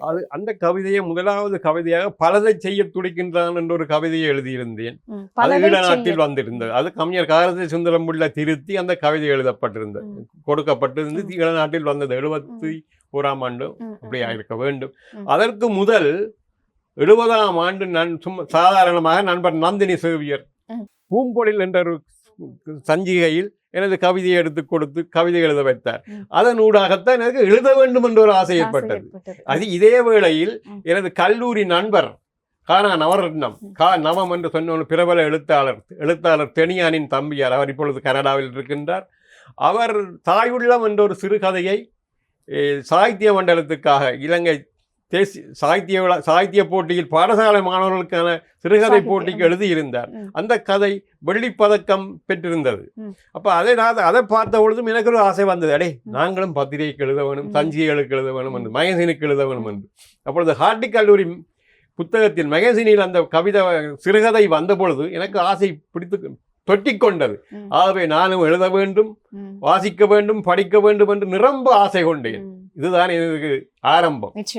அது அந்த கவிதையை முதலாவது கவிதையாக பலதை செய்ய துடிக்கின்றான் என்ற ஒரு கவிதையை எழுதியிருந்தேன். அது ஈழநாட்டில் வந்திருந்தது. அது கவிஞர் காரதி சுந்தரம் பிள்ளை திருத்தி அந்த கவிதை எழுதப்பட்டிருந்தது, கொடுக்கப்பட்டிருந்து ஈழநாட்டில் வந்தது. 71ஆம் ஆண்டு அப்படியா இருக்க வேண்டும். அதற்கு முதல் 70ஆம் ஆண்டு நான் சும்மா சாதாரணமாக நண்பர் நந்தினி சேவியர் பூம்பொழில் என்ற ஒரு சஞ்சிகையில் எனது கவிதையை எடுத்து கொடுத்து கவிதை எழுத வைத்தார். அதன் ஊடாகத்தான் எனக்கு எழுத வேண்டும் என்ற ஒரு ஆசை ஏற்பட்டது. அது இதே வேளையில் எனது கல்லூரி நண்பர் கானா நவரத்னம் நவம் என்று சொன்ன ஒரு பிரபல எழுத்தாளர் தெனியானின் தம்பியார், அவர் இப்பொழுது கனடாவில் இருக்கின்றார். அவர் தாயுள்ளம் என்ற ஒரு சிறுகதையை சாகித்ய மண்டலத்துக்காக இலங்கை தேசிய சாகித்ய போட்டியில் பாடசாலை மாணவர்களுக்கான சிறுகதை போட்டிக்கு எழுதியிருந்தார். அந்த கதை வெள்ளிப்பதக்கம் பெற்றிருந்தது. அப்போ அதை பார்த்த பொழுதும் எனக்கு ஒரு ஆசை வந்தது, அடே நாங்களும் பத்திரிகைக்கு எழுத வேணும், சஞ்சிகைகளுக்கு எழுத வேணும் என்று, மகசினுக்கு எழுத வேணும் என்று. அப்பொழுது ஹார்டி கல்லூரி புத்தகத்தில் மகசினியில் அந்த கவிதை சிறுகதை வந்த பொழுது எனக்கு ஆசை பிடித்து தொட்டிக்கொண்டது. ஆகவே நானும் எழுத வேண்டும், வாசிக்க வேண்டும், படிக்க வேண்டும் என்று நிரம்ப ஆசை கொண்டேன். இதுதான் எனக்கு ஆரம்பம்.